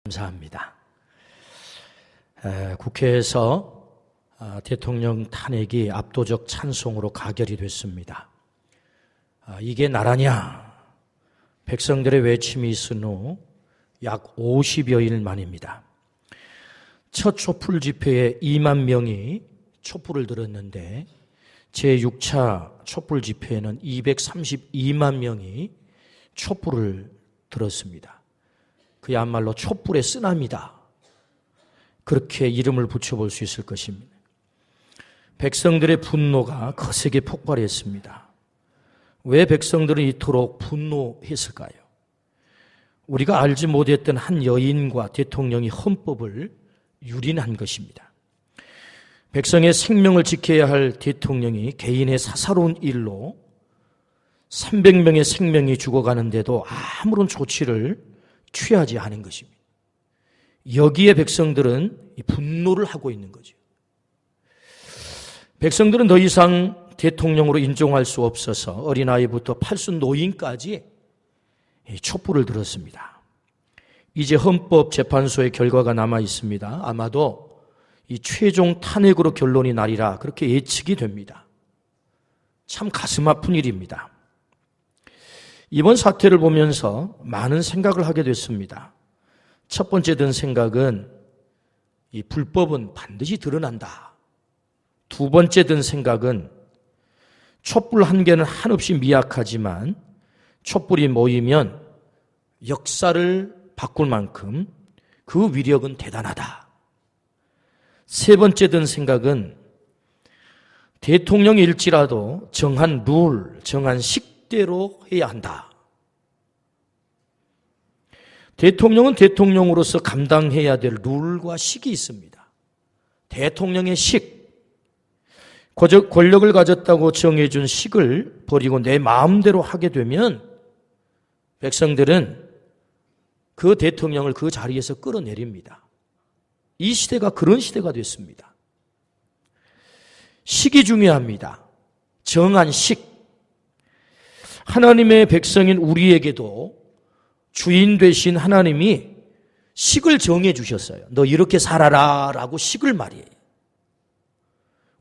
감사합니다. 국회에서 대통령 탄핵이 압도적 찬성으로 가결이 됐습니다. 이게 나라냐? 백성들의 외침이 있은 후 약 50여일 만입니다. 첫 촛불 집회에 2만 명이 촛불을 들었는데 제6차 촛불 집회에는 232만 명이 촛불을 들었습니다. 그야말로 촛불의 쓰나미다. 그렇게 이름을 붙여볼 수 있을 것입니다. 백성들의 분노가 거세게 폭발했습니다. 왜 백성들은 이토록 분노했을까요? 우리가 알지 못했던 한 여인과 대통령이 헌법을 유린한 것입니다. 백성의 생명을 지켜야 할 대통령이 개인의 사사로운 일로 300명의 생명이 죽어가는데도 아무런 조치를 취하지 않은 것입니다. 여기에 백성들은 분노를 하고 있는 거죠. 백성들은 더 이상 대통령으로 인정할 수 없어서 어린아이부터 팔순 노인까지 촛불을 들었습니다. 이제 헌법재판소의 결과가 남아 있습니다. 아마도 이 최종 탄핵으로 결론이 나리라 그렇게 예측이 됩니다. 참 가슴 아픈 일입니다. 이번 사태를 보면서 많은 생각을 하게 됐습니다. 첫 번째 든 생각은 이 불법은 반드시 드러난다. 두 번째 든 생각은 촛불 한 개는 한없이 미약하지만 촛불이 모이면 역사를 바꿀 만큼 그 위력은 대단하다. 세 번째 든 생각은 대통령일지라도 정한 룰, 정한 식대로 해야 한다. 대통령은 대통령으로서 감당해야 될 룰과 식이 있습니다. 대통령의 식, 권력을 가졌다고 정해준 식을 버리고 내 마음대로 하게 되면 백성들은 그 대통령을 그 자리에서 끌어내립니다. 이 시대가 그런 시대가 됐습니다. 식이 중요합니다. 정한 식. 하나님의 백성인 우리에게도 주인 되신 하나님이 식을 정해 주셨어요. 너 이렇게 살아라 라고 식을 말이에요.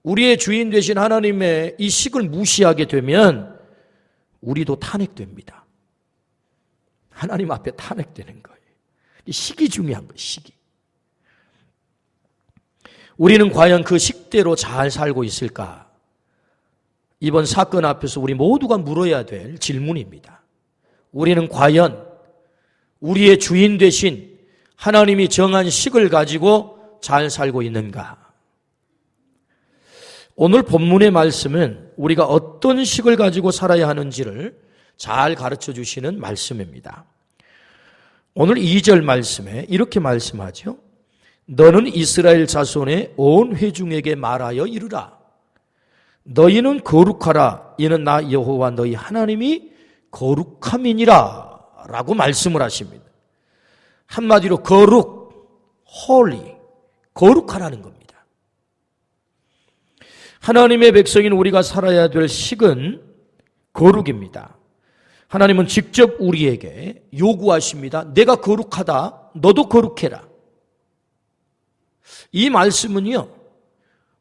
우리의 주인 되신 하나님의 이 식을 무시하게 되면 우리도 탄핵됩니다. 하나님 앞에 탄핵되는 거예요. 식이 중요한 거예요. 식이. 우리는 과연 그 식대로 잘 살고 있을까? 이번 사건 앞에서 우리 모두가 물어야 될 질문입니다. 우리는 과연 우리의 주인 되신 하나님이 정한 식을 가지고 잘 살고 있는가? 오늘 본문의 말씀은 우리가 어떤 식을 가지고 살아야 하는지를 잘 가르쳐 주시는 말씀입니다. 오늘 2절 말씀에 이렇게 말씀하죠. 너는 이스라엘 자손의 온 회중에게 말하여 이르라. 너희는 거룩하라. 이는 나 여호와 너희 하나님이 거룩함이니라 라고 말씀을 하십니다. 한마디로 거룩, holy, 거룩하라는 겁니다. 하나님의 백성인 우리가 살아야 될 식은 거룩입니다. 하나님은 직접 우리에게 요구하십니다. 내가 거룩하다. 너도 거룩해라. 이 말씀은요,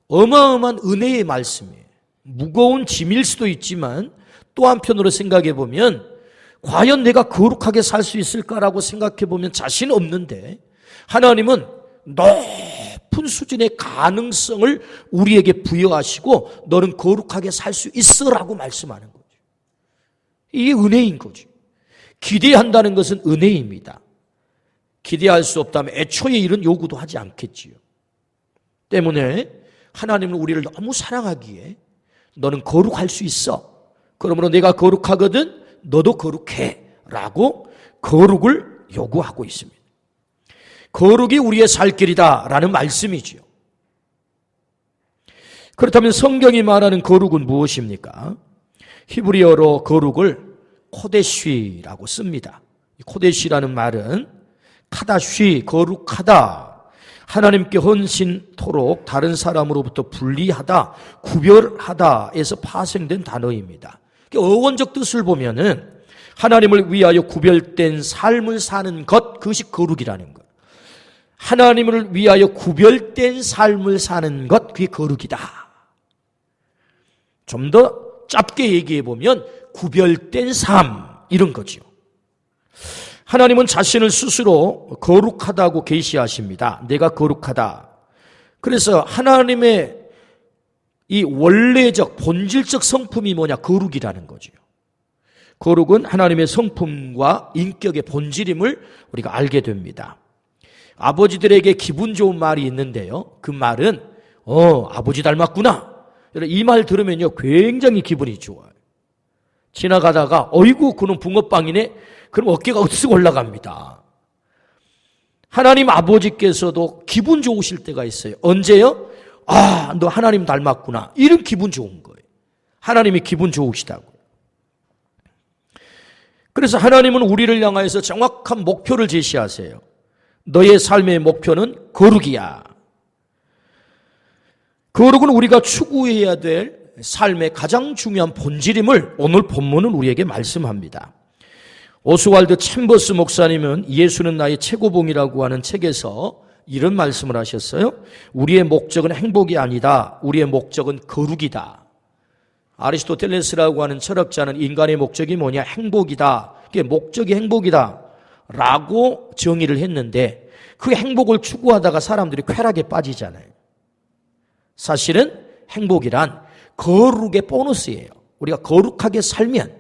어마어마한 은혜의 말씀이에요. 무거운 짐일 수도 있지만 또 한편으로 생각해 보면 과연 내가 거룩하게 살 수 있을까라고 생각해 보면 자신 없는데 하나님은 높은 수준의 가능성을 우리에게 부여하시고 너는 거룩하게 살 수 있어라고 말씀하는 거죠. 이게 은혜인 거죠. 기대한다는 것은 은혜입니다. 기대할 수 없다면 애초에 이런 요구도 하지 않겠지요. 때문에 하나님은 우리를 너무 사랑하기에 너는 거룩할 수 있어. 그러므로 내가 거룩하거든 너도 거룩해 라고 거룩을 요구하고 있습니다. 거룩이 우리의 살 길이다 라는 말씀이지요. 그렇다면 성경이 말하는 거룩은 무엇입니까? 히브리어로 거룩을 코데쉬라고 씁니다. 코데쉬라는 말은 카다쉬, 거룩하다, 하나님께 헌신토록 다른 사람으로부터 분리하다, 구별하다에서 파생된 단어입니다. 어원적 뜻을 보면은 하나님을 위하여 구별된 삶을 사는 것, 그것이 거룩이라는 것. 하나님을 위하여 구별된 삶을 사는 것, 그게 거룩이다. 좀 더 짧게 얘기해 보면 구별된 삶, 이런 거죠. 하나님은 자신을 스스로 거룩하다고 계시하십니다. 내가 거룩하다. 그래서 하나님의 이 원래적 본질적 성품이 뭐냐? 거룩이라는 거죠. 거룩은 하나님의 성품과 인격의 본질임을 우리가 알게 됩니다. 아버지들에게 기분 좋은 말이 있는데요. 그 말은 아버지 닮았구나. 이 말 들으면요 굉장히 기분이 좋아요. 지나가다가 어이구 그놈 붕어빵이네. 그럼 어깨가 으쓱 올라갑니다. 하나님 아버지께서도 기분 좋으실 때가 있어요. 언제요? 너 하나님 닮았구나. 이런 기분 좋은 거예요. 하나님이 기분 좋으시다고. 그래서 하나님은 우리를 향하여서 정확한 목표를 제시하세요. 너의 삶의 목표는 거룩이야. 거룩은 우리가 추구해야 될 삶의 가장 중요한 본질임을 오늘 본문은 우리에게 말씀합니다. 오스왈드 챔버스 목사님은 예수는 나의 최고봉이라고 하는 책에서 이런 말씀을 하셨어요. 우리의 목적은 행복이 아니다. 우리의 목적은 거룩이다. 아리스토텔레스라고 하는 철학자는 인간의 목적이 뭐냐? 행복이다. 그게 목적이 행복이다. 라고 정의를 했는데 그 행복을 추구하다가 사람들이 쾌락에 빠지잖아요. 사실은 행복이란 거룩의 보너스예요. 우리가 거룩하게 살면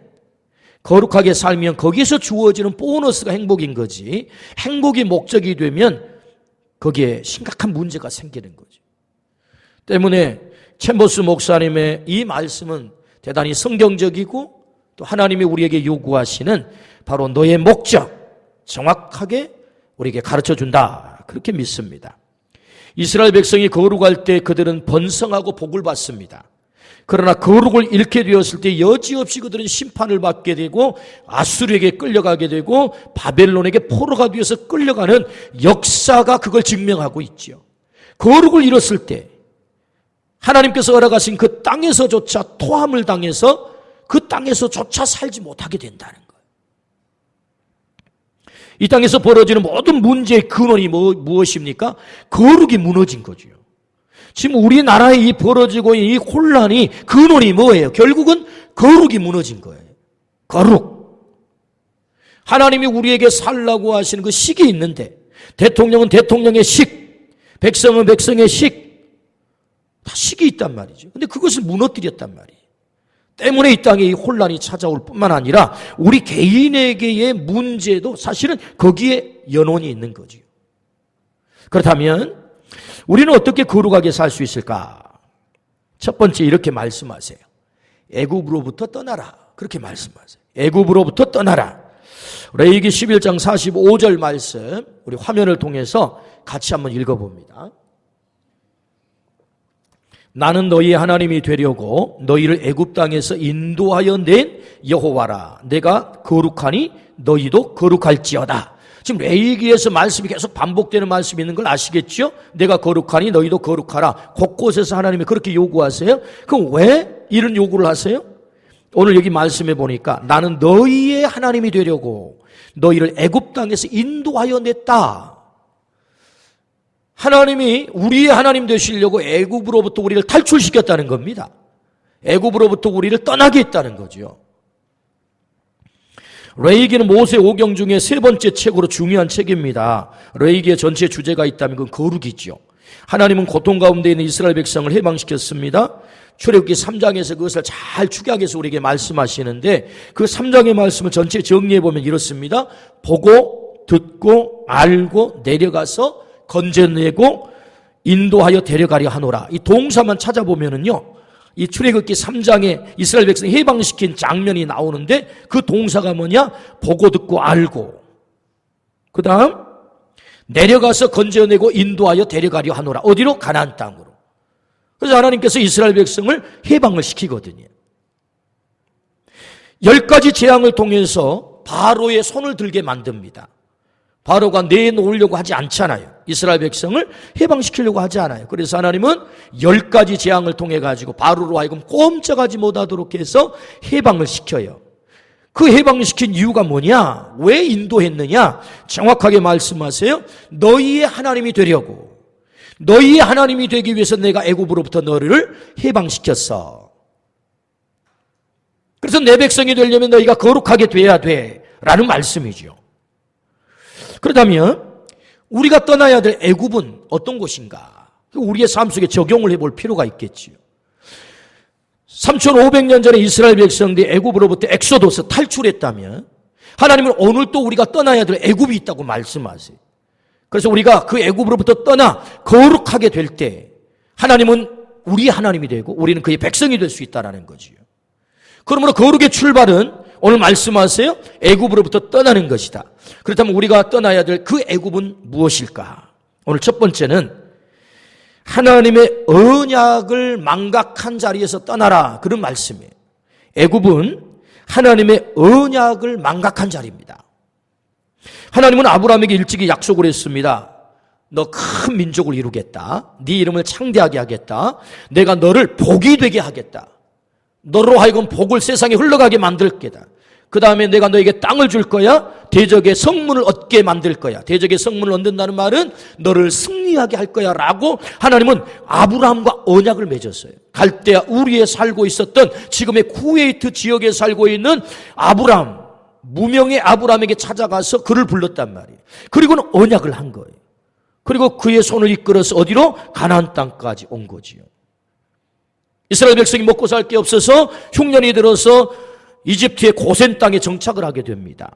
거기에서 주어지는 보너스가 행복인 거지, 행복이 목적이 되면 거기에 심각한 문제가 생기는 거죠. 때문에 챔버스 목사님의 이 말씀은 대단히 성경적이고 또 하나님이 우리에게 요구하시는 바로 너의 목적 정확하게 우리에게 가르쳐준다, 그렇게 믿습니다. 이스라엘 백성이 거룩할 때 그들은 번성하고 복을 받습니다. 그러나 거룩을 잃게 되었을 때 여지없이 그들은 심판을 받게 되고 아수르에게 끌려가게 되고 바벨론에게 포로가 되어서 끌려가는 역사가 그걸 증명하고 있죠. 거룩을 잃었을 때 하나님께서 허락하신 그 땅에서조차 토함을 당해서 그 땅에서조차 살지 못하게 된다는 거예요. 이 땅에서 벌어지는 모든 문제의 근원이 무엇입니까? 거룩이 무너진 거죠. 지금 우리나라에 이 벌어지고 있는 이 혼란이 근원이 뭐예요? 결국은 거룩이 무너진 거예요. 거룩. 하나님이 우리에게 살라고 하시는 그 식이 있는데 대통령은 대통령의 식, 백성은 백성의 식, 다 식이 있단 말이죠. 근데 그것을 무너뜨렸단 말이에요. 때문에 이 땅에 이 혼란이 찾아올 뿐만 아니라 우리 개인에게의 문제도 사실은 거기에 연원이 있는 거죠. 그렇다면 우리는 어떻게 거룩하게 살 수 있을까? 첫 번째 이렇게 말씀하세요. 애굽으로부터 떠나라. 그렇게 말씀하세요. 애굽으로부터 떠나라. 레위기 11장 45절 말씀 우리 화면을 통해서 같이 한번 읽어봅니다. 나는 너희의 하나님이 되려고 너희를 애굽 땅에서 인도하여 낸 여호와라. 내가 거룩하니 너희도 거룩할지어다. 지금 레위기에서 말씀이 계속 반복되는 말씀이 있는 걸 아시겠죠? 내가 거룩하니 너희도 거룩하라. 곳곳에서 하나님이 그렇게 요구하세요. 그럼 왜 이런 요구를 하세요? 오늘 여기 말씀해 보니까 나는 너희의 하나님이 되려고 너희를 애굽 땅에서 인도하여 냈다. 하나님이 우리의 하나님 되시려고 애굽으로부터 우리를 탈출시켰다는 겁니다. 애굽으로부터 우리를 떠나게 했다는 거죠. 레위기는 모세 오경 중에 세 번째 책으로 중요한 책입니다. 레위기의 전체 주제가 있다면 그건 거룩이죠. 하나님은 고통 가운데 있는 이스라엘 백성을 해방시켰습니다. 출애굽기 3장에서 그것을 잘 축약해서 우리에게 말씀하시는데 그 3장의 말씀을 전체 정리해보면 이렇습니다. 보고 듣고 알고 내려가서 건져내고 인도하여 데려가려 하노라. 이 동사만 찾아보면은요, 이 출애굽기 3장에 이스라엘 백성 해방시킨 장면이 나오는데 그 동사가 뭐냐? 보고 듣고 알고. 그 다음 내려가서 건져내고 인도하여 데려가려 하노라. 어디로? 가나안 땅으로. 그래서 하나님께서 이스라엘 백성을 해방을 시키거든요. 10가지 재앙을 통해서 바로의 손을 들게 만듭니다. 바로가 내놓으려고 하지 않잖아요. 이스라엘 백성을 해방시키려고 하지 않아요. 그래서 하나님은 10가지 재앙을 통해 가지고 바로로 하여금 꼼짝하지 못하도록 해서 해방을 시켜요. 그 해방시킨 이유가 뭐냐? 왜 인도했느냐? 정확하게 말씀하세요. 너희의 하나님이 되려고. 너희의 하나님이 되기 위해서 내가 애굽으로부터 너를 해방시켰어. 그래서 내 백성이 되려면 너희가 거룩하게 돼야 돼 라는 말씀이죠. 그렇다면 우리가 떠나야 될 애굽은 어떤 곳인가? 우리의 삶 속에 적용을 해볼 필요가 있겠지요. 3,500년 전에 이스라엘 백성들이 애굽으로부터 엑소도스 탈출했다면 하나님은 오늘 또 우리가 떠나야 될 애굽이 있다고 말씀하세요. 그래서 우리가 그 애굽으로부터 떠나 거룩하게 될 때 하나님은 우리의 하나님이 되고 우리는 그의 백성이 될 수 있다는 거지요. 그러므로 거룩의 출발은 오늘 말씀하세요. 애굽으로부터 떠나는 것이다. 그렇다면 우리가 떠나야 될 그 애굽은 무엇일까? 오늘 첫 번째는 하나님의 언약을 망각한 자리에서 떠나라. 그런 말씀이에요. 애굽은 하나님의 언약을 망각한 자리입니다. 하나님은 아브라함에게 일찍이 약속을 했습니다. 너 큰 민족을 이루겠다. 네 이름을 창대하게 하겠다. 내가 너를 복이 되게 하겠다. 너로 하여금 복을 세상에 흘러가게 만들 게다. 그 다음에 내가 너에게 땅을 줄 거야. 대적의 성문을 얻게 만들 거야. 대적의 성문을 얻는다는 말은 너를 승리하게 할 거야 라고 하나님은 아브라함과 언약을 맺었어요. 갈대아 우리에 살고 있었던 지금의 쿠웨이트 지역에 살고 있는 아브라함, 무명의 아브라함에게 찾아가서 그를 불렀단 말이에요. 그리고는 언약을 한 거예요. 그리고 그의 손을 이끌어서 어디로? 가나안 땅까지 온 거지요. 이스라엘 백성이 먹고 살 게 없어서 흉년이 들어서 이집트의 고센 땅에 정착을 하게 됩니다.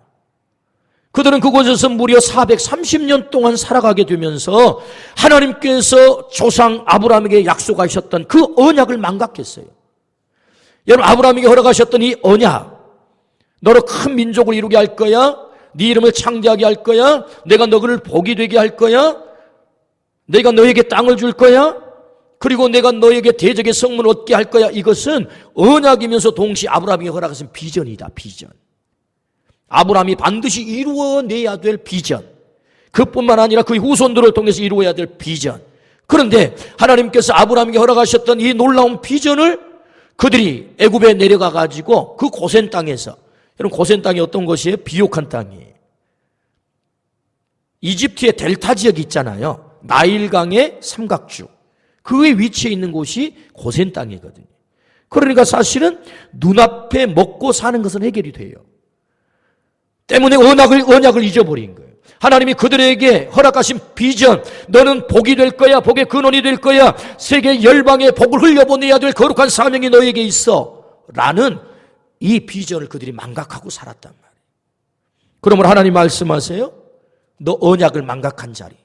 그들은 그곳에서 무려 430년 동안 살아가게 되면서 하나님께서 조상 아브라함에게 약속하셨던 그 언약을 망각했어요. 여러분, 아브라함에게 허락하셨던 이 언약, 너로 큰 민족을 이루게 할 거야, 네 이름을 창대하게 할 거야, 내가 너를 복이 되게 할 거야, 내가 너에게 땅을 줄 거야, 그리고 내가 너에게 대적의 성문을 얻게 할 거야. 이것은 언약이면서 동시에 아브라함이 허락하신 비전이다. 비전. 아브라함이 반드시 이루어내야 될 비전. 그뿐만 아니라 그의 후손들을 통해서 이루어야 될 비전. 그런데 하나님께서 아브라함에게 허락하셨던 이 놀라운 비전을 그들이 애굽에 내려가 가지고 그 고센 땅에서, 여러분 고센 땅이 어떤 곳이에요? 비옥한 땅이에요. 이집트의 델타 지역이 있잖아요. 나일강의 삼각주. 그의 위치에 있는 곳이 고센 땅이거든요. 그러니까 사실은 눈앞에 먹고 사는 것은 해결이 돼요. 때문에 언약을 잊어버린 거예요. 하나님이 그들에게 허락하신 비전, 너는 복이 될 거야, 복의 근원이 될 거야, 세계 열방에 복을 흘려보내야 될 거룩한 사명이 너에게 있어 라는 이 비전을 그들이 망각하고 살았단 말이에요. 그러므로 하나님 말씀하세요. 너 언약을 망각한 자리,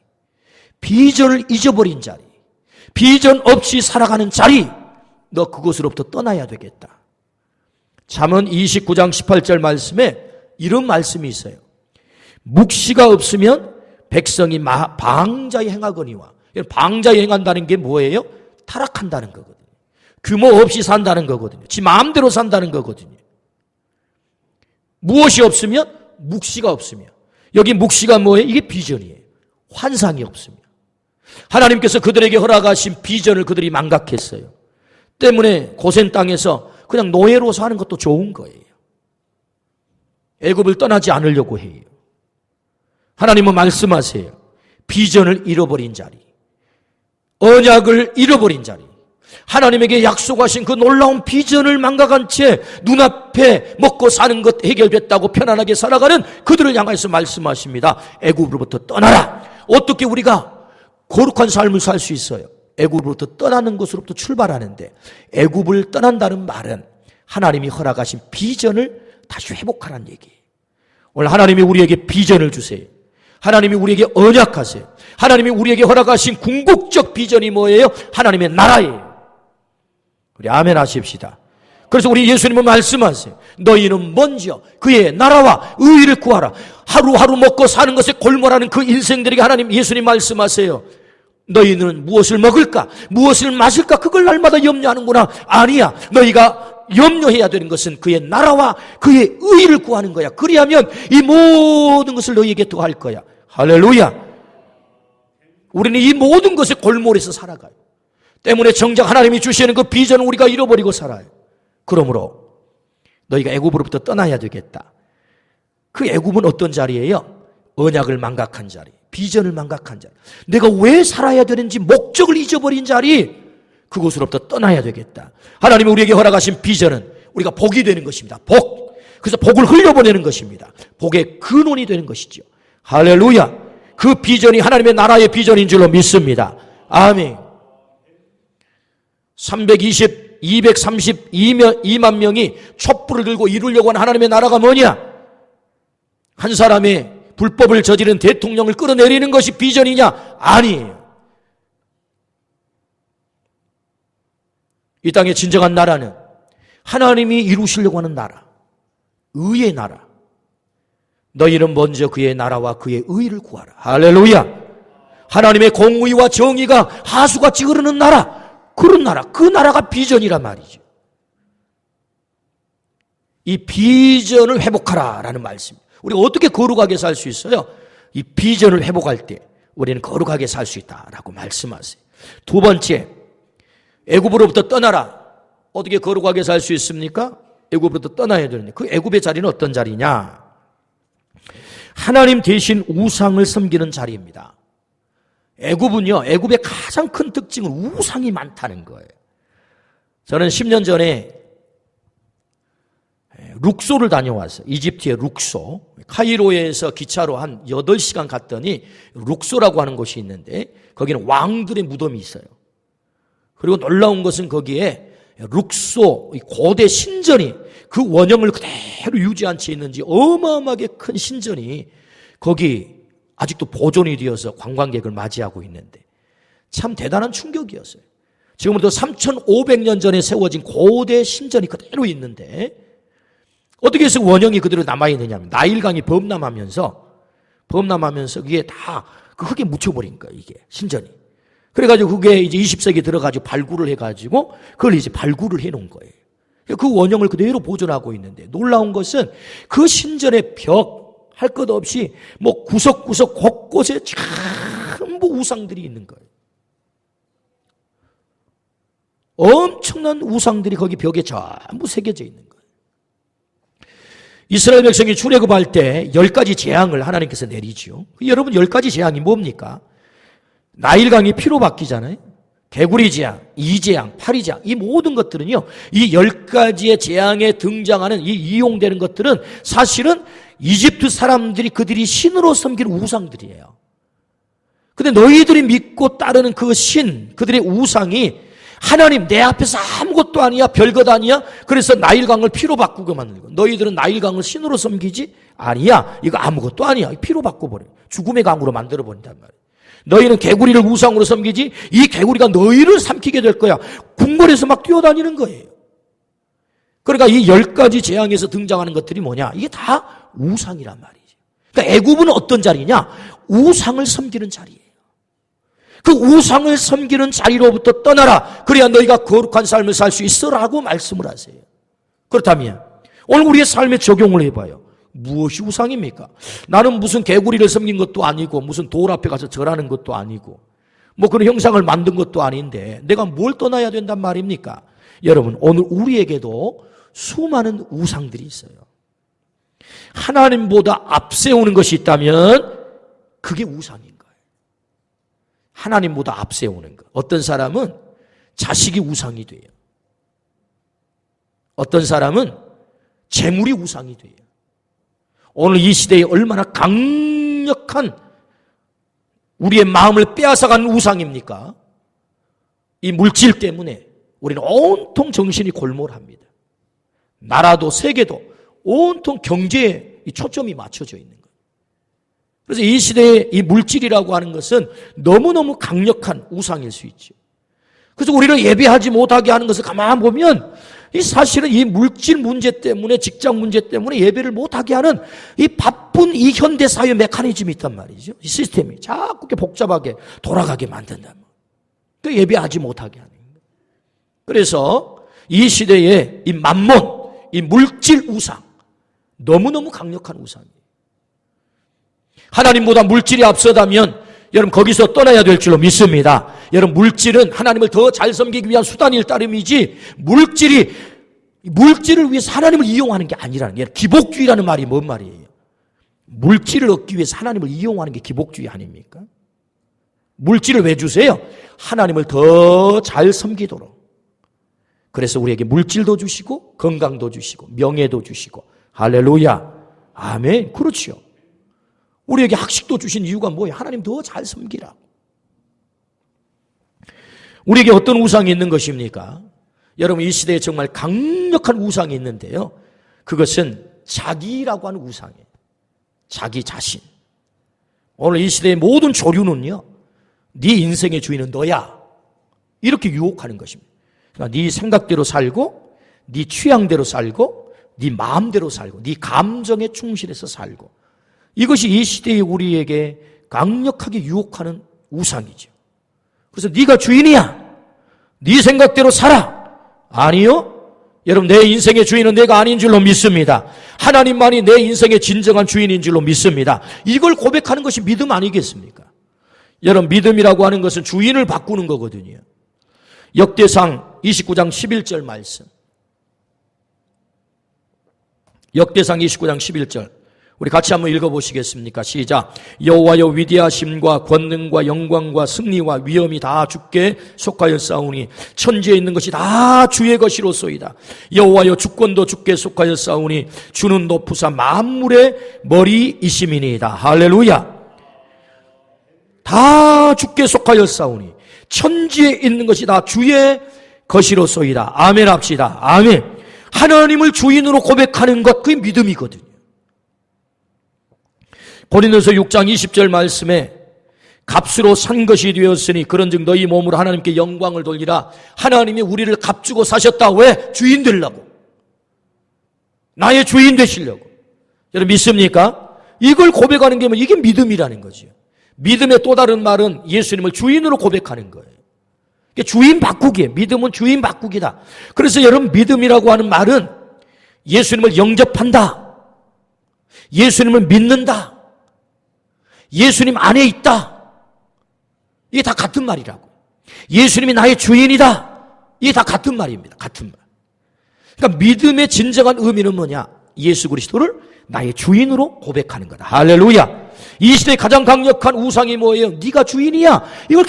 비전을 잊어버린 자리, 비전 없이 살아가는 자리, 너 그곳으로부터 떠나야 되겠다. 잠언 29장 18절 말씀에 이런 말씀이 있어요. 묵시가 없으면 백성이 방자에 행하거니와. 방자에 행한다는 게 뭐예요? 타락한다는 거거든요. 규모 없이 산다는 거거든요. 지 마음대로 산다는 거거든요. 무엇이 없으면? 묵시가 없으면. 여기 묵시가 뭐예요? 이게 비전이에요. 환상이 없으면. 하나님께서 그들에게 허락하신 비전을 그들이 망각했어요. 때문에 고센 땅에서 그냥 노예로 사는 것도 좋은 거예요. 애굽을 떠나지 않으려고 해요. 하나님은 말씀하세요. 비전을 잃어버린 자리, 언약을 잃어버린 자리, 하나님에게 약속하신 그 놀라운 비전을 망각한 채 눈앞에 먹고 사는 것 해결됐다고 편안하게 살아가는 그들을 향해서 말씀하십니다. 애굽으로부터 떠나라. 어떻게 우리가 거룩한 삶을 살 수 있어요? 애굽으로부터 떠나는 것으로부터 출발하는데, 애굽을 떠난다는 말은 하나님이 허락하신 비전을 다시 회복하라는 얘기예요. 오늘 하나님이 우리에게 비전을 주세요. 하나님이 우리에게 언약하세요. 하나님이 우리에게 허락하신 궁극적 비전이 뭐예요? 하나님의 나라예요. 우리 아멘 하십시다. 그래서 우리 예수님은 말씀하세요. 너희는 먼저 그의 나라와 의의를 구하라. 하루하루 먹고 사는 것에 골몰하는 그 인생들에게 하나님, 예수님 말씀하세요. 너희는 무엇을 먹을까? 무엇을 마실까? 그걸 날마다 염려하는구나. 아니야. 너희가 염려해야 되는 것은 그의 나라와 그의 의의를 구하는 거야. 그리하면 이 모든 것을 너희에게 더할 거야. 할렐루야. 우리는 이 모든 것에 골몰해서 살아가요. 때문에 정작 하나님이 주시는 그 비전을 우리가 잃어버리고 살아요. 그러므로 너희가 애굽으로부터 떠나야 되겠다. 그 애굽은 어떤 자리예요? 언약을 망각한 자리, 비전을 망각한 자리, 내가 왜 살아야 되는지 목적을 잊어버린 자리, 그곳으로부터 떠나야 되겠다. 하나님이 우리에게 허락하신 비전은 우리가 복이 되는 것입니다. 복. 그래서 복을 흘려보내는 것입니다. 복의 근원이 되는 것이죠. 할렐루야. 그 비전이 하나님의 나라의 비전인 줄로 믿습니다. 아멘. 232만 명이 촛불을 들고 이루려고 하는 하나님의 나라가 뭐냐? 한 사람의 불법을 저지른 대통령을 끌어내리는 것이 비전이냐? 아니에요. 이 땅의 진정한 나라는 하나님이 이루시려고 하는 나라, 의의 나라. 너희는 먼저 그의 나라와 그의 의를 구하라. 할렐루야. 하나님의 공의와 정의가 하수같이 흐르는 나라, 그런 나라, 그 나라가 비전이란 말이죠. 이 비전을 회복하라라는 말씀. 우리가 어떻게 거룩하게 살 수 있어요? 이 비전을 회복할 때 우리는 거룩하게 살 수 있다라고 말씀하세요. 두 번째, 애굽으로부터 떠나라. 어떻게 거룩하게 살 수 있습니까? 애굽으로부터 떠나야 되는데 그 애굽의 자리는 어떤 자리냐? 하나님 대신 우상을 섬기는 자리입니다. 애굽은요, 애굽의 가장 큰 특징은 우상이 많다는 거예요. 저는 10년 전에 룩소를 다녀왔어요. 이집트의 룩소. 카이로에서 기차로 한 8시간 갔더니 룩소라고 하는 곳이 있는데 거기는 왕들의 무덤이 있어요. 그리고 놀라운 것은 거기에 룩소, 고대 신전이 그 원형을 그대로 유지한 채 있는지 어마어마하게 큰 신전이 거기 아직도 보존이 되어서 관광객을 맞이하고 있는데 참 대단한 충격이었어요. 지금부터 3,500년 전에 세워진 고대 신전이 그대로 있는데 어떻게 해서 원형이 그대로 남아있느냐면 나일강이 범람하면서 그게 다 그 흙에 묻혀버린 거예요. 이게 신전이. 그래가지고 그게 이제 20세기 들어가지고 발굴을 해가지고 그걸 이제 발굴을 해놓은 거예요. 그 원형을 그대로 보존하고 있는데 놀라운 것은 그 신전의 벽 할 것 없이 뭐 구석구석 곳곳에 전부 우상들이 있는 거예요. 엄청난 우상들이 거기 벽에 전부 새겨져 있는 거예요. 이스라엘 백성이 출애굽할 때 10가지 재앙을 하나님께서 내리죠. 여러분 10가지 재앙이 뭡니까? 나일강이 피로 바뀌잖아요. 개구리 재앙, 이재앙, 파리재앙, 이 모든 것들은요, 이 10가지의 재앙에 등장하는 이 이용되는 것들은 사실은 이집트 사람들이 그들이 신으로 섬기는 우상들이에요. 근데 너희들이 믿고 따르는 그 신, 그들의 우상이 하나님 내 앞에서 아무것도 아니야, 별것 아니야. 그래서 나일강을 피로 바꾸고 만드는 거야. 너희들은 나일강을 신으로 섬기지 아니야. 이거 아무것도 아니야. 피로 바꿔버려. 죽음의 강으로 만들어버린단 말이야. 너희는 개구리를 우상으로 섬기지 이 개구리가 너희를 삼키게 될 거야. 궁궐에서 막 뛰어다니는 거예요. 그러니까 이 10가지 재앙에서 등장하는 것들이 뭐냐? 이게 다 우상이란 말이죠. 그러니까 애굽은 어떤 자리냐? 우상을 섬기는 자리예요. 그 우상을 섬기는 자리로부터 떠나라. 그래야 너희가 거룩한 삶을 살 수 있어라고 말씀을 하세요. 그렇다면 오늘 우리의 삶에 적용을 해봐요. 무엇이 우상입니까? 나는 무슨 개구리를 섬긴 것도 아니고 무슨 돌 앞에 가서 절하는 것도 아니고 뭐 그런 형상을 만든 것도 아닌데 내가 뭘 떠나야 된단 말입니까? 여러분 오늘 우리에게도 수많은 우상들이 있어요. 하나님보다 앞세우는 것이 있다면 그게 우상인 거예요. 하나님보다 앞세우는 것. 어떤 사람은 자식이 우상이 돼요. 어떤 사람은 재물이 우상이 돼요. 오늘 이 시대에 얼마나 강력한 우리의 마음을 빼앗아가는 우상입니까? 이 물질 때문에 우리는 온통 정신이 골몰합니다. 나라도 세계도 온통 경제에 초점이 맞춰져 있는 거예요. 그래서 이 시대에 이 물질이라고 하는 것은 너무너무 강력한 우상일 수 있죠. 그래서 우리를 예배하지 못하게 하는 것을 가만 보면 이 사실은 이 물질 문제 때문에 직장 문제 때문에 예배를 못하게 하는 이 바쁜 이 현대 사회 메커니즘이 있단 말이죠. 이 시스템이 자꾸 이렇게 복잡하게 돌아가게 만든단 말이에요. 그 예배하지 못하게 하는 거예요. 그래서 이 시대에 이 만몬, 이 물질 우상 너무너무 강력한 우상이에요. 하나님보다 물질이 앞서다면 여러분 거기서 떠나야 될 줄로 믿습니다. 여러분 물질은 하나님을 더 잘 섬기기 위한 수단일 따름이지 물질이 물질을 위해서 하나님을 이용하는 게 아니라는 게 기복주의라는 말이 뭔 말이에요? 물질을 얻기 위해서 하나님을 이용하는 게 기복주의 아닙니까? 물질을 왜 주세요? 하나님을 더 잘 섬기도록. 그래서 우리에게 물질도 주시고 건강도 주시고 명예도 주시고 할렐루야 아멘. 그렇죠. 우리에게 학식도 주신 이유가 뭐예요? 하나님 더 잘 섬기라. 우리에게 어떤 우상이 있는 것입니까? 여러분 이 시대에 정말 강력한 우상이 있는데요. 그것은 자기라고 하는 우상이에요. 자기 자신. 오늘 이 시대의 모든 조류는요. 네 인생의 주인은 너야. 이렇게 유혹하는 것입니다. 그러니까 네 생각대로 살고 네 취향대로 살고 네 마음대로 살고 네 감정에 충실해서 살고 이것이 이 시대의 우리에게 강력하게 유혹하는 우상이죠. 그래서 네가 주인이야. 네 생각대로 살아. 아니요. 여러분 내 인생의 주인은 내가 아닌 줄로 믿습니다. 하나님만이 내 인생의 진정한 주인인 줄로 믿습니다. 이걸 고백하는 것이 믿음 아니겠습니까? 여러분 믿음이라고 하는 것은 주인을 바꾸는 거거든요. 역대상 29장 11절 말씀. 역대상 29장 11절. 우리 같이 한번 읽어보시겠습니까? 시작. 여호와여 위대하심과 권능과 영광과 승리와 위엄이 다 주께 속하였사오니 천지에 있는 것이 다 주의 것이로소이다. 여호와여 주권도 주께 속하였사오니 주는 높으사 만물의 머리이심이니이다. 할렐루야. 다 주께 속하였사오니 천지에 있는 것이 다 주의 것이로소이다. 아멘 합시다. 아멘. 하나님을 주인으로 고백하는 것, 그게 믿음이거든요. 고린도서 6장 20절 말씀에 값으로 산 것이 되었으니 그런즉 너희 몸으로 하나님께 영광을 돌리라. 하나님이 우리를 값주고 사셨다. 왜? 주인 되려고. 나의 주인 되시려고. 여러분 믿습니까? 이걸 고백하는 게 이게 믿음이라는 거죠. 믿음의 또 다른 말은 예수님을 주인으로 고백하는 거예요. 주인 바꾸기예요. 믿음은 주인 바꾸기다. 그래서 여러분 믿음이라고 하는 말은 예수님을 영접한다. 예수님을 믿는다. 예수님 안에 있다. 이게 다 같은 말이라고. 예수님이 나의 주인이다. 이게 다 같은 말입니다. 같은 말. 그러니까 믿음의 진정한 의미는 뭐냐? 예수 그리스도를 나의 주인으로 고백하는 거다. 할렐루야. 이 시대의 가장 강력한 우상이 뭐예요? 네가 주인이야. 이걸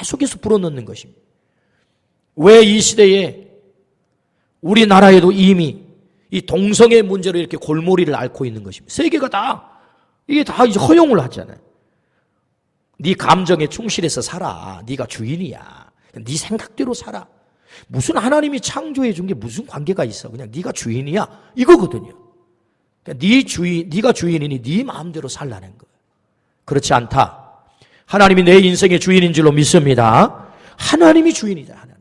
계속해서 불어넣는 것입니다. 왜 이 시대에 우리나라에도 이미 이 동성애 문제로 이렇게 골머리를 앓고 있는 것입니다. 세계가 다 이게 다 이제 허용을 하잖아요. 네 감정에 충실해서 살아. 네가 주인이야. 네 생각대로 살아. 무슨 하나님이 창조해 준 게 무슨 관계가 있어? 그냥 네가 주인이야. 이거거든요. 그러니까 네가 주인이니 네 마음대로 살라는 거예요. 그렇지 않다. 하나님이 내 인생의 주인인 줄로 믿습니다. 하나님이 주인이다. 하나님.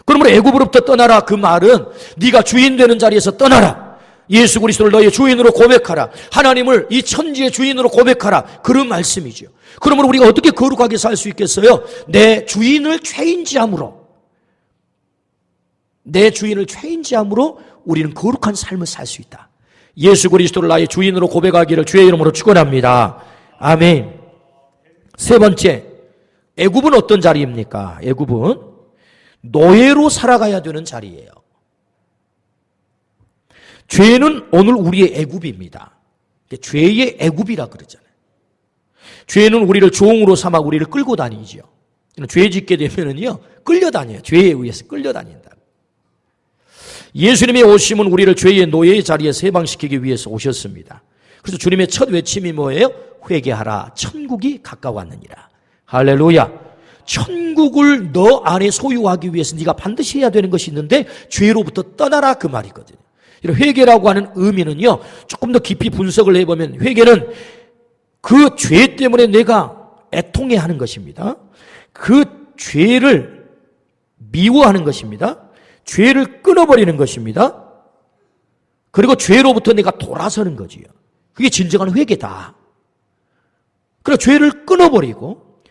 그러므로 애굽으로부터 떠나라. 그 말은 네가 주인 되는 자리에서 떠나라. 예수 그리스도를 너의 주인으로 고백하라. 하나님을 이 천지의 주인으로 고백하라. 그런 말씀이죠. 그러므로 우리가 어떻게 거룩하게 살 수 있겠어요? 내 주인을 죄인지함으로 우리는 거룩한 삶을 살 수 있다. 예수 그리스도를 나의 주인으로 고백하기를 주의 이름으로 축원합니다. 아멘. 세 번째, 애굽은 어떤 자리입니까? 애굽은 노예로 살아가야 되는 자리예요. 죄는 오늘 우리의 애굽입니다. 죄의 애굽이라 그러잖아요. 죄는 우리를 종으로 삼아 우리를 끌고 다니죠. 죄 짓게 되면은요, 끌려다녀요. 죄에 의해서 끌려다닌다. 예수님의 오심은 우리를 죄의 노예의 자리에서 해방시키기 위해서 오셨습니다. 그래서 주님의 첫 외침이 뭐예요? 회개하라. 천국이 가까웠느니라. 할렐루야. 천국을 너 안에 소유하기 위해서 네가 반드시 해야 되는 것이 있는데 죄로부터 떠나라 그 말이거든요. 회개라고 하는 의미는요, 조금 더 깊이 분석을 해보면 회개는 그 죄 때문에 내가 애통해하는 것입니다. 그 죄를 미워하는 것입니다. 죄를 끊어버리는 것입니다. 그리고 죄로부터 내가 돌아서는 거지요. 그게 진정한 회개다. 그래서 죄를 끊어버리고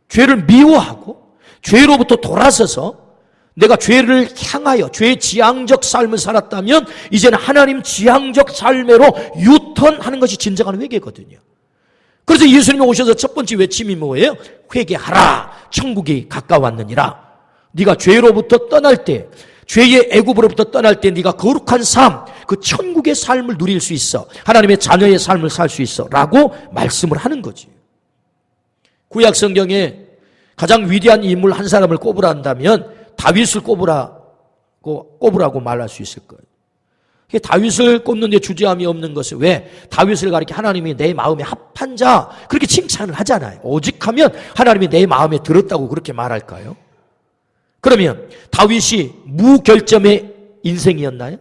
죄를 미워하고 죄로부터 돌아서서 내가 죄를 향하여 죄 지향적 삶을 살았다면 이제는 하나님 지향적 삶으로 유턴하는 것이 진정한 회개거든요. 그래서 예수님이 오셔서 첫 번째 외침이 뭐예요? 회개하라. 천국이 가까웠느니라. 네가 죄로부터 떠날 때 죄의 애굽으로부터 떠날 때 네가 거룩한 삶, 그 천국의 삶을 누릴 수 있어. 하나님의 자녀의 삶을 살 수 있어. 라고 말씀을 하는 거지. 구약 성경에 가장 위대한 인물 한 사람을 꼽으라 한다면 다윗을 꼽으라고 말할 수 있을 거예요. 다윗을 꼽는 데 주저함이 없는 것은 왜? 다윗을 가리켜 하나님이 내 마음에 합한 자 그렇게 칭찬을 하잖아요. 오직 하면 하나님이 내 마음에 들었다고 그렇게 말할까요? 그러면 다윗이 무결점의 인생이었나요?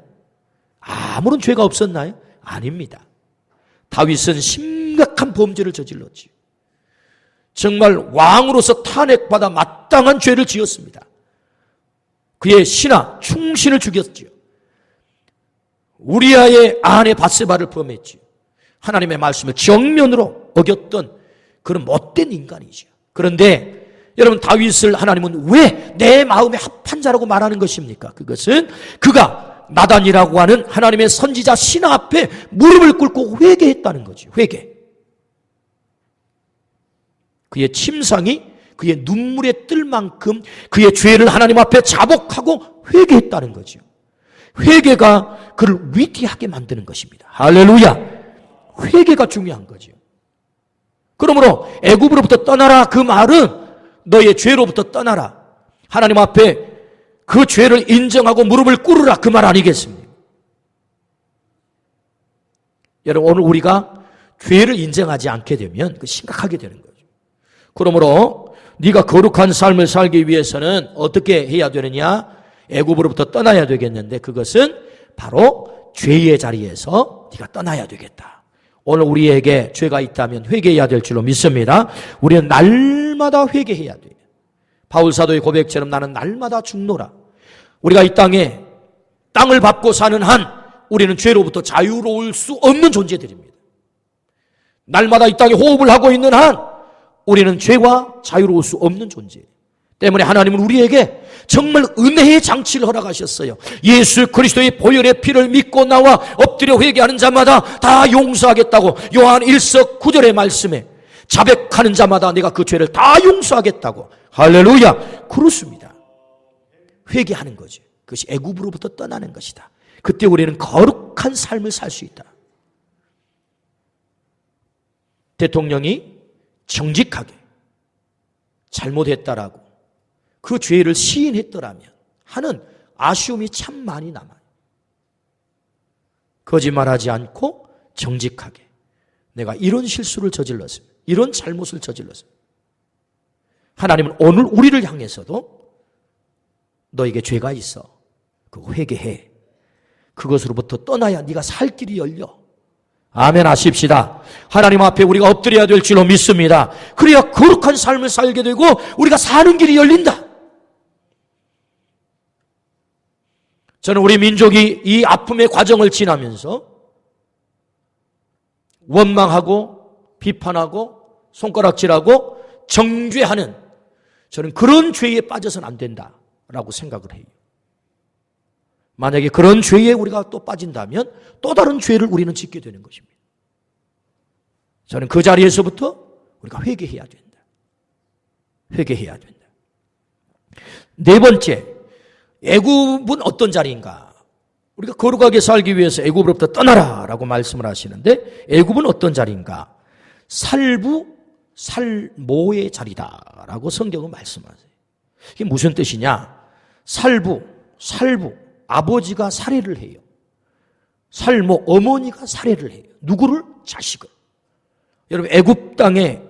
아무런 죄가 없었나요? 아닙니다. 다윗은 심각한 범죄를 저질렀지요. 정말 왕으로서 탄핵받아 마땅한 죄를 지었습니다. 그의 신하 충신을 죽였지요. 우리아의 아내 밧세바를 범했지요. 하나님의 말씀을 정면으로 어겼던 그런 못된 인간이죠. 그런데 여러분, 다윗을 하나님은 왜 내 마음에 합한 자라고 말하는 것입니까? 그것은 그가 나단이라고 하는 하나님의 선지자 신하 앞에 무릎을 꿇고 회개했다는 거죠. 회개. 그의 침상이 그의 눈물에 뜰 만큼 그의 죄를 하나님 앞에 자복하고 회개했다는 거죠. 회개가 그를 위대하게 만드는 것입니다. 할렐루야. 회개가 중요한 거죠. 그러므로 애굽으로부터 떠나라 그 말은 너의 죄로부터 떠나라. 하나님 앞에 그 죄를 인정하고 무릎을 꿇으라 그 말 아니겠습니까? 여러분, 오늘 우리가 죄를 인정하지 않게 되면 그 심각하게 되는 거죠. 그러므로 네가 거룩한 삶을 살기 위해서는 어떻게 해야 되느냐? 애굽으로부터 떠나야 되겠는데 그것은 바로 죄의 자리에서 네가 떠나야 되겠다. 오늘 우리에게 죄가 있다면 회개해야 될 줄로 믿습니다. 우리는 날마다 회개해야 돼요. 바울 사도의 고백처럼 나는 날마다 죽노라. 우리가 이 땅을 밟고 사는 한 우리는 죄로부터 자유로울 수 없는 존재들입니다. 날마다 이 땅에 호흡을 하고 있는 한 우리는 죄와 자유로울 수 없는 존재예요. 때문에 하나님은 우리에게 정말 은혜의 장치를 허락하셨어요. 예수 그리스도의 보혈의 피를 믿고 나와 엎드려 회개하는 자마다 다 용서하겠다고 요한 1서 9절의 말씀에 자백하는 자마다 내가 그 죄를 다 용서하겠다고. 할렐루야. 그렇습니다. 회개하는 거죠. 그것이 애굽으로부터 떠나는 것이다. 그때 우리는 거룩한 삶을 살 수 있다. 대통령이 정직하게 잘못했다라고 그 죄를 시인했더라면 하는 아쉬움이 참 많이 남아요. 거짓말하지 않고 정직하게 내가 이런 실수를 저질렀습니다. 이런 잘못을 저질렀습니다. 하나님은 오늘 우리를 향해서도 너에게 죄가 있어. 그거 회개해. 그것으로부터 떠나야 네가 살 길이 열려. 아멘 하십시다. 하나님 앞에 우리가 엎드려야 될 줄로 믿습니다. 그래야 거룩한 삶을 살게 되고 우리가 사는 길이 열린다. 저는 우리 민족이 이 아픔의 과정을 지나면서 원망하고 비판하고 손가락질하고 정죄하는 저는 그런 죄에 빠져서는 안 된다라고 생각을 해요. 만약에 그런 죄에 우리가 또 빠진다면 또 다른 죄를 우리는 짓게 되는 것입니다. 저는 그 자리에서부터 우리가 회개해야 된다. 회개해야 된다. 네 번째, 애굽은 어떤 자리인가? 우리가 거룩하게 살기 위해서 애굽으로부터 떠나라라고 말씀을 하시는데 애굽은 어떤 자리인가? 살모의 자리다라고 성경은 말씀하세요. 이게 무슨 뜻이냐? 살부, 아버지가 살해를 해요. 살모, 어머니가 살해를 해요. 누구를? 자식을. 여러분, 애굽 땅에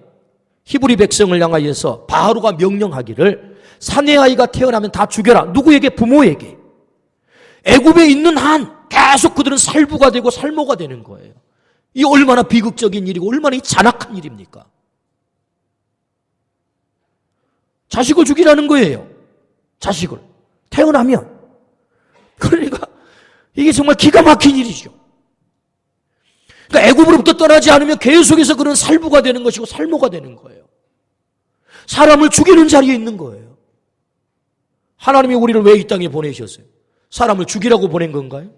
히브리 백성을 향하여서 바로가 명령하기를 사내 아이가 태어나면 다 죽여라. 누구에게? 부모에게. 애굽에 있는 한 계속 그들은 살부가 되고 살모가 되는 거예요. 이 얼마나 비극적인 일이고 얼마나 이 잔악한 일입니까? 자식을 죽이라는 거예요. 자식을. 태어나면. 그러니까 이게 정말 기가 막힌 일이죠. 그러니까 애굽으로부터 떠나지 않으면 계속해서 그런 살부가 되는 것이고 살모가 되는 거예요. 사람을 죽이는 자리에 있는 거예요. 하나님이 우리를 왜 이 땅에 보내셨어요? 사람을 죽이라고 보낸 건가요?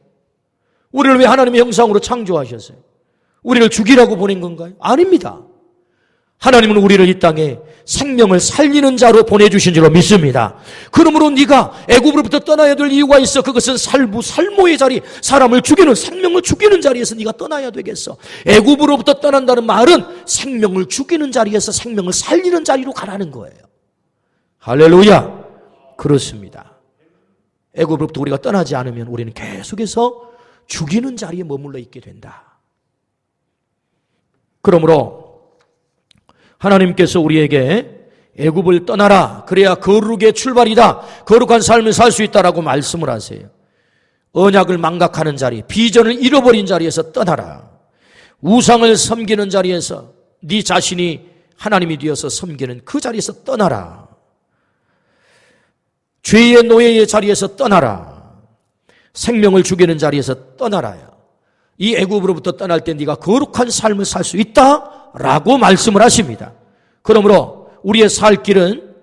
우리를 왜 하나님의 형상으로 창조하셨어요? 우리를 죽이라고 보낸 건가요? 아닙니다. 하나님은 우리를 이 땅에 생명을 살리는 자로 보내주신 줄로 믿습니다. 그러므로 네가 애굽으로부터 떠나야 될 이유가 있어. 그것은 살모의 자리, 사람을 죽이는, 생명을 죽이는 자리에서 네가 떠나야 되겠어. 애굽으로부터 떠난다는 말은 생명을 죽이는 자리에서 생명을 살리는 자리로 가라는 거예요. 할렐루야. 그렇습니다. 애굽으로부터 우리가 떠나지 않으면 우리는 계속해서 죽이는 자리에 머물러 있게 된다. 그러므로 하나님께서 우리에게 애굽을 떠나라. 그래야 거룩의 출발이다. 거룩한 삶을 살 수 있다라고 말씀을 하세요. 언약을 망각하는 자리, 비전을 잃어버린 자리에서 떠나라. 우상을 섬기는 자리에서 네 자신이 하나님이 되어서 섬기는 그 자리에서 떠나라. 죄의 노예의 자리에서 떠나라. 생명을 죽이는 자리에서 떠나라요. 이 애굽으로부터 떠날 때 네가 거룩한 삶을 살 수 있다라고 말씀을 하십니다. 그러므로 우리의 살 길은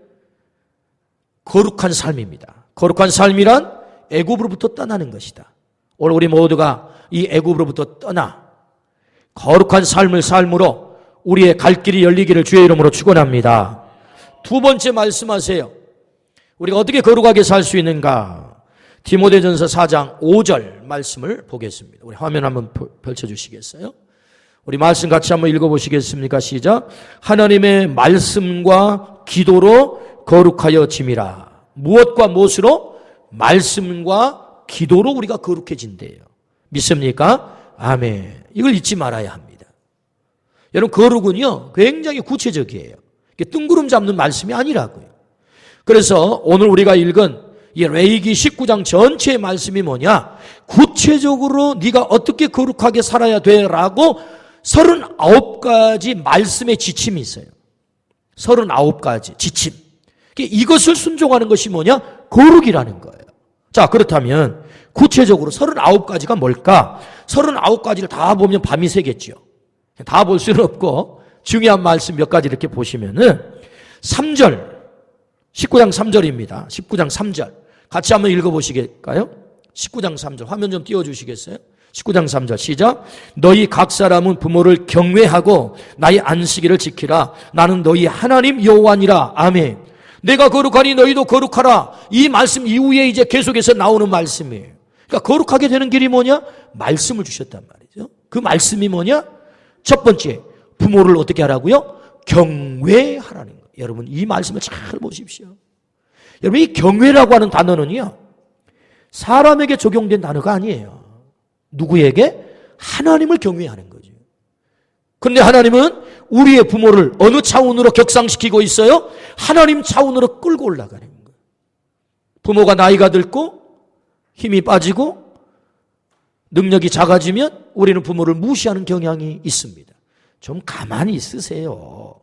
거룩한 삶입니다. 거룩한 삶이란 애굽으로부터 떠나는 것이다. 오늘 우리 모두가 이 애굽으로부터 떠나 거룩한 삶을 삶으로 우리의 갈 길이 열리기를 주의 이름으로 축원합니다. 두 번째 말씀하세요. 우리가 어떻게 거룩하게 살 수 있는가? 디모데전서 4장 5절 말씀을 보겠습니다. 우리 화면 한번 펼쳐주시겠어요? 우리 말씀 같이 한번 읽어보시겠습니까? 시작. 하나님의 말씀과 기도로 거룩하여 짐이라. 무엇과 무엇으로? 말씀과 기도로 우리가 거룩해진대요. 믿습니까? 아멘. 이걸 잊지 말아야 합니다. 여러분, 거룩은요 굉장히 구체적이에요. 뜬구름 잡는 말씀이 아니라고요. 그래서 오늘 우리가 읽은 이 레위기 19장 전체의 말씀이 뭐냐? 구체적으로 네가 어떻게 거룩하게 살아야 돼라고 39가지 말씀의 지침이 있어요. 39가지 지침. 이것을 순종하는 것이 뭐냐? 거룩이라는 거예요. 자, 그렇다면 구체적으로 39가지가 뭘까? 39가지를 다 보면 밤이 새겠죠. 다 볼 수는 없고 중요한 말씀 몇 가지 이렇게 보시면은 3절, 19장 3절입니다. 19장 3절. 같이 한번 읽어보시겠까요? 19장 3절. 화면 좀 띄워주시겠어요? 19장 3절 시작. 너희 각 사람은 부모를 경외하고 나의 안식일을 지키라. 나는 너희 하나님 여호와니라. 아멘. 내가 거룩하니 너희도 거룩하라. 이 말씀 이후에 이제 계속해서 나오는 말씀이에요. 그러니까 거룩하게 되는 길이 뭐냐? 말씀을 주셨단 말이죠. 그 말씀이 뭐냐? 첫 번째, 부모를 어떻게 하라고요? 경외하라는 거예요. 여러분, 이 말씀을 잘 보십시오. 여러분, 이 경외라고 하는 단어는요 사람에게 적용된 단어가 아니에요. 누구에게? 하나님을 경외하는 거죠. 그런데 하나님은 우리의 부모를 어느 차원으로 격상시키고 있어요? 하나님 차원으로 끌고 올라가는 거예요. 부모가 나이가 들고 힘이 빠지고 능력이 작아지면 우리는 부모를 무시하는 경향이 있습니다. 좀 가만히 있으세요.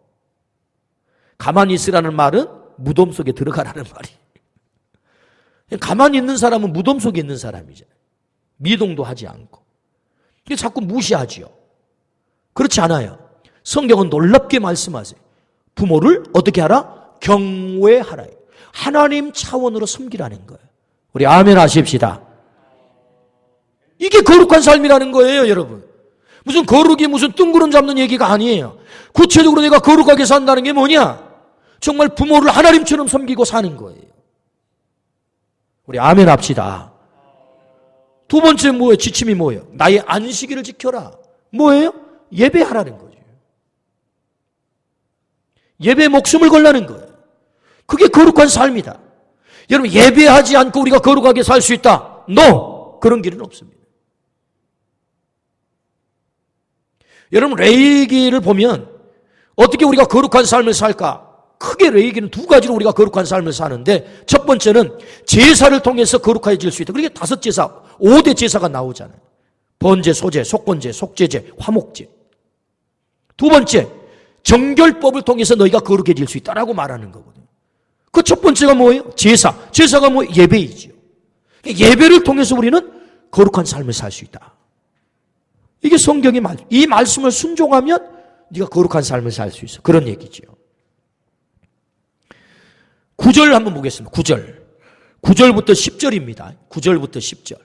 가만히 있으라는 말은 무덤 속에 들어가라는 말이에요. 가만히 있는 사람은 무덤 속에 있는 사람이잖아요. 미동도 하지 않고. 자꾸 무시하지요. 그렇지 않아요. 성경은 놀랍게 말씀하세요. 부모를 어떻게 하라? 경외하라. 하나님 차원으로 섬기라는 거예요. 우리 아멘 하십시다. 이게 거룩한 삶이라는 거예요, 여러분. 무슨 거룩이 무슨 뜬구름 잡는 얘기가 아니에요. 구체적으로 내가 거룩하게 산다는 게 뭐냐? 정말 부모를 하나님처럼 섬기고 사는 거예요. 우리 아멘 합시다. 두 번째 뭐예요? 지침이 뭐예요? 나의 안식일을 지켜라. 뭐예요? 예배하라는 거죠. 예배에 목숨을 걸라는 거예요. 그게 거룩한 삶이다. 여러분, 예배하지 않고 우리가 거룩하게 살 수 있다? No! 그런 길은 없습니다. 여러분, 레위기를 보면 어떻게 우리가 거룩한 삶을 살까? 크게 레위기는 두 가지로 우리가 거룩한 삶을 사는데, 첫 번째는 제사를 통해서 거룩해질 수 있다. 그러니까 5제사, 5대 제사가 나오잖아요. 번제, 소제, 속건제, 속죄제, 화목제. 두 번째, 정결법을 통해서 너희가 거룩해질 수 있다라고 말하는 거거든요. 그 첫 번째가 뭐예요? 제사. 제사가 뭐예요? 예배이지요. 예배를 통해서 우리는 거룩한 삶을 살 수 있다. 이게 성경의 말. 이 말씀을 순종하면 네가 거룩한 삶을 살 수 있어. 그런 얘기지요. 9절 한번 보겠습니다. 9절. 9절부터 10절입니다. 9절부터 10절.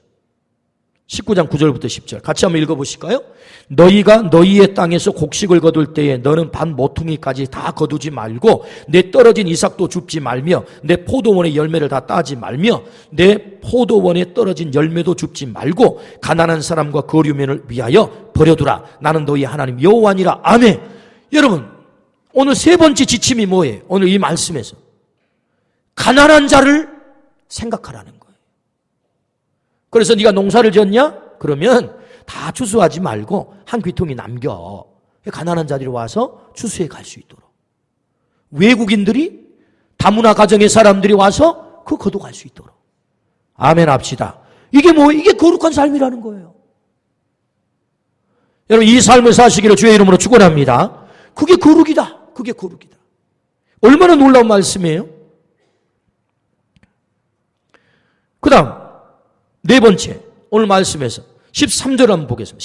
19장 9절부터 10절 같이 한번 읽어보실까요? 너희가 너희의 땅에서 곡식을 거둘 때에 너는 반 모퉁이까지 다 거두지 말고 내 떨어진 이삭도 줍지 말며 내 포도원의 열매를 다 따지 말며 내 포도원에 떨어진 열매도 줍지 말고 가난한 사람과 거류민을 위하여 버려두라. 나는 너희 하나님 여호와니라. 아멘. 여러분, 오늘 세 번째 지침이 뭐예요? 오늘 이 말씀에서 가난한 자를 생각하라는 거예요. 그래서 네가 농사를 지었냐? 그러면 다 추수하지 말고 한 귀퉁이 남겨. 가난한 자들이 와서 추수해 갈 수 있도록. 외국인들이 다문화 가정의 사람들이 와서 그거 거둬갈 수 있도록. 아멘 합시다. 이게 뭐, 이게 거룩한 삶이라는 거예요. 여러분, 이 삶을 사시기를 주의 이름으로 축원합니다. 그게 거룩이다. 그게 거룩이다. 얼마나 놀라운 말씀이에요? 그 다음, 네 번째, 오늘 말씀에서 13절 한번 보겠습니다.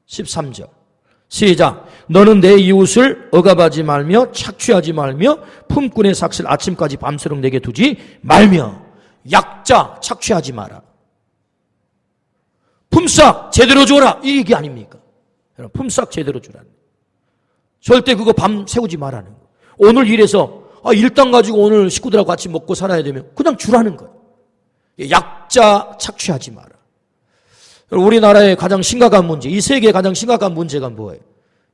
13절. 시작. 너는 내 이웃을 억압하지 말며 착취하지 말며 품꾼의 삭슬 아침까지 밤새도록 내게 두지 말며. 약자 착취하지 마라. 품삯 제대로 줘라. 이 얘기 아닙니까? 품삯 제대로 주라는. 절대 그거 밤 새우지 말라는 거. 오늘 일해서 일당 가지고 오늘 식구들하고 같이 먹고 살아야 되면 그냥 주라는 거예요. 약자 착취하지 마라. 우리나라의 가장 심각한 문제, 이 세계의 가장 심각한 문제가 뭐예요?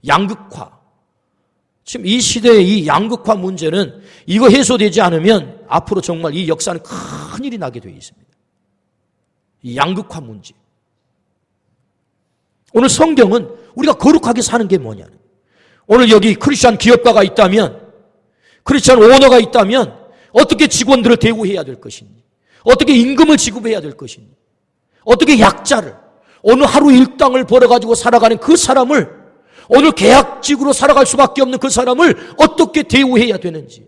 양극화. 지금 이 시대의 이 양극화 문제는 이거 해소되지 않으면 앞으로 정말 이 역사는 큰일이 나게 되어 있습니다. 이 양극화 문제. 오늘 성경은 우리가 거룩하게 사는 게 뭐냐는. 오늘 여기 크리스찬 기업가가 있다면, 크리스찬 오너가 있다면 어떻게 직원들을 대우해야 될 것인지, 어떻게 임금을 지급해야 될 것인지, 어떻게 약자를, 오늘 하루 일당을 벌어가지고 살아가는 그 사람을, 오늘 계약직으로 살아갈 수밖에 없는 그 사람을 어떻게 대우해야 되는지,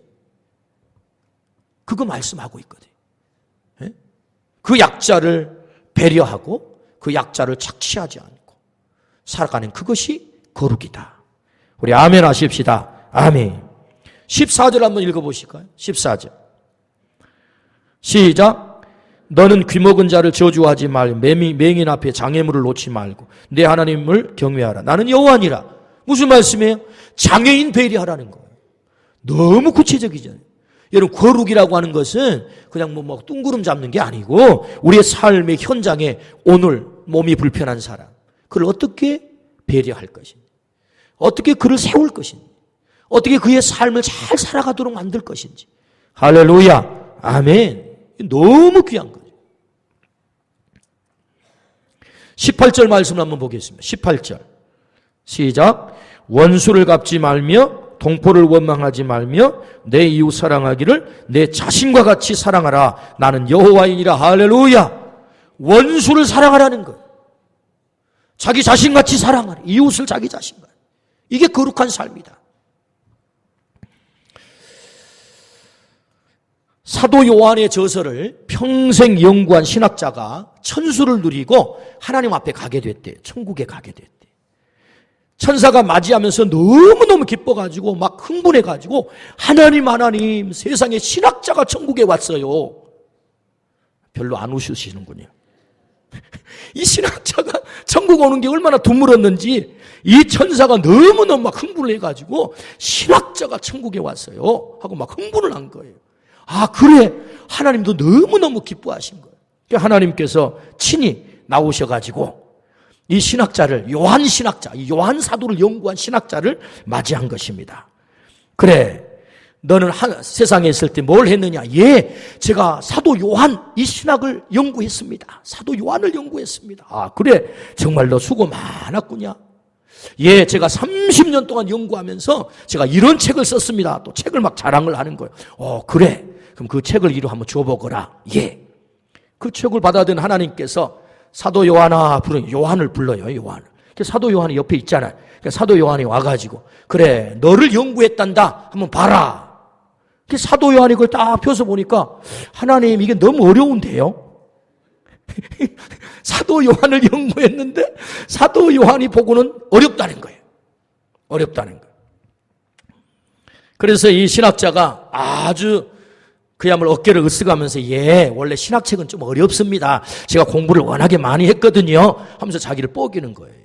그거 말씀하고 있거든요. 그 약자를 배려하고 그 약자를 착취하지 않고 살아가는 그것이 거룩이다. 우리 아멘 하십시다. 아멘. 14절 한번 읽어보실까요? 14절. 시작. 너는 귀먹은 자를 저주하지 말고 맹인 앞에 장애물을 놓지 말고 내 하나님을 경외하라. 나는 여호와니라. 무슨 말씀이에요? 장애인 배려하라는 거예요. 너무 구체적이잖아요. 여러분, 거룩이라고 하는 것은 그냥 뭐 뚱구름 잡는 게 아니고 우리의 삶의 현장에 오늘 몸이 불편한 사람, 그를 어떻게 배려할 것인지, 어떻게 그를 세울 것인지, 어떻게 그의 삶을 잘 살아가도록 만들 것인지. 할렐루야. 아멘. 너무 귀한 거죠. 18절 말씀을 한번 보겠습니다. 18절. 시작. 원수를 갚지 말며 동포를 원망하지 말며 내 이웃 사랑하기를 내 자신과 같이 사랑하라. 나는 여호와이니라. 할렐루야. 원수를 사랑하라는 거예요. 자기 자신같이 사랑하라. 이웃을 자기 자신과. 이게 거룩한 삶이다. 사도 요한의 저서를 평생 연구한 신학자가 천수를 누리고 하나님 앞에 가게 됐대요. 천국에 가게 됐대요. 천사가 맞이하면서 너무너무 기뻐가지고 막 흥분해가지고 하나님 세상에 신학자가 천국에 왔어요. 별로 안 웃으시는군요. 이 신학자가 천국 오는 게 얼마나 드물었는지 이 천사가 너무너무 막 흥분을 해가지고 신학자가 천국에 왔어요 하고 막 흥분을 한 거예요. 그래. 하나님도 너무너무 기뻐하신 거예요. 하나님께서 친히 나오셔가지고 이 신학자를, 요한 신학자, 이 요한 사도를 연구한 신학자를 맞이한 것입니다. 그래, 너는 세상에 있을 때 뭘 했느냐? 제가 사도 요한 이 신학을 연구했습니다. 사도 요한을 연구했습니다. 그래, 정말 너 수고 많았구냐? 제가 30년 동안 연구하면서 제가 이런 책을 썼습니다. 또 책을 막 자랑을 하는 거예요. 그래. 그럼 그 책을 이루 한번 줘보거라. 그 책을 받아든 하나님께서 사도 요한아 요한을 불러요. 요한을. 사도 요한이 옆에 있잖아요. 사도 요한이 와가지고 그래, 너를 연구했단다. 한번 봐라. 사도 요한이 그걸 딱 펴서 보니까 하나님, 이게 너무 어려운데요. 사도 요한을 연구했는데 사도 요한이 보고는 어렵다는 거예요. 어렵다는 거예요. 그래서 이 신학자가 아주 그야말로 어깨를 으쓱하면서 원래 신학책은 좀 어렵습니다. 제가 공부를 워낙에 많이 했거든요. 하면서 자기를 뽀기는 거예요.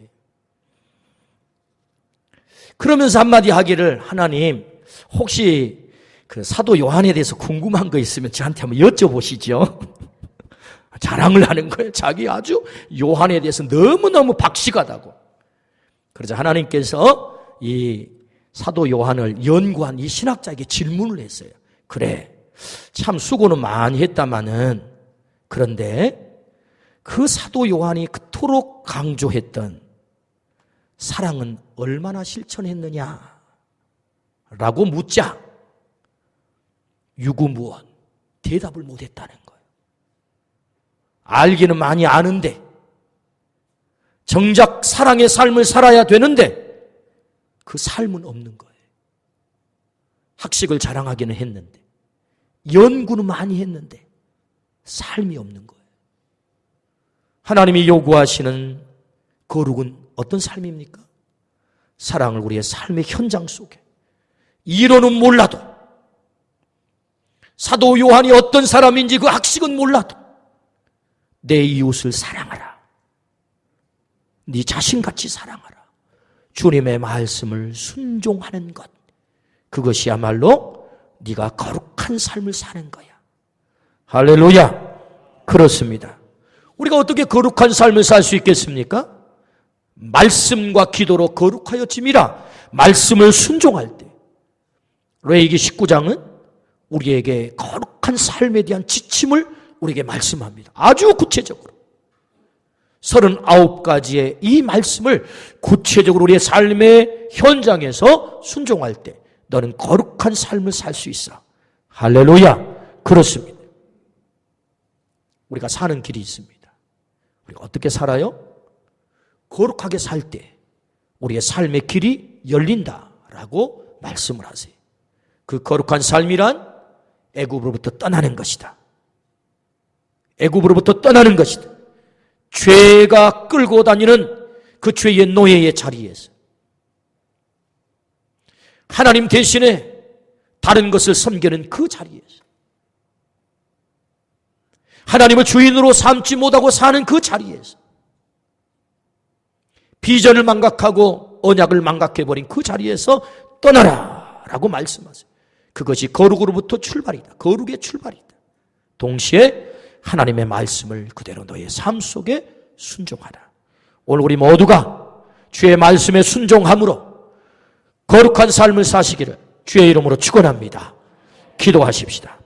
그러면서 한마디 하기를, 하나님 혹시 그 사도 요한에 대해서 궁금한 거 있으면 저한테 한번 여쭤보시죠. 자랑을 하는 거예요. 자기 아주 요한에 대해서 너무너무 박식하다고. 그래서 하나님께서 이 사도 요한을 연구한 이 신학자에게 질문을 했어요. 그래, 참 수고는 많이 했다마는, 그런데 그 사도 요한이 그토록 강조했던 사랑은 얼마나 실천했느냐 라고 묻자 유구무원 대답을 못했다는 거예요. 알기는 많이 아는데, 정작 사랑의 삶을 살아야 되는데 그 삶은 없는 거예요. 학식을 자랑하기는 했는데, 연구는 많이 했는데 삶이 없는 거예요. 하나님이 요구하시는 거룩은 어떤 삶입니까? 사랑을 우리의 삶의 현장 속에, 이론은 몰라도, 사도 요한이 어떤 사람인지 그 학식은 몰라도 내 이웃을 사랑하라, 네 자신같이 사랑하라, 주님의 말씀을 순종하는 것, 그것이야말로 네가 거룩한 삶을 사는 거야. 할렐루야. 그렇습니다. 우리가 어떻게 거룩한 삶을 살 수 있겠습니까? 말씀과 기도로 거룩하여 짐이라. 말씀을 순종할 때. 레위기 19장은 우리에게 거룩한 삶에 대한 지침을 우리에게 말씀합니다. 아주 구체적으로 39가지의 이 말씀을 구체적으로 우리의 삶의 현장에서 순종할 때 너는 거룩한 삶을 살 수 있어. 할렐루야. 그렇습니다. 우리가 사는 길이 있습니다. 우리가 어떻게 살아요? 거룩하게 살 때 우리의 삶의 길이 열린다라고 말씀을 하세요. 그 거룩한 삶이란 애굽으로부터 떠나는 것이다. 애굽으로부터 떠나는 것이다. 죄가 끌고 다니는 그 죄의 노예의 자리에서 하나님 대신에 다른 것을 섬기는 그 자리에서 하나님을 주인으로 삼지 못하고 사는 그 자리에서 비전을 망각하고 언약을 망각해버린 그 자리에서 떠나라 라고 말씀하세요. 그것이 거룩으로부터 출발이다. 거룩의 출발이다. 동시에 하나님의 말씀을 그대로 너의 삶 속에 순종하라. 오늘 우리 모두가 주의 말씀에 순종함으로 거룩한 삶을 사시기를 주의 이름으로 축원합니다. 기도하십시다.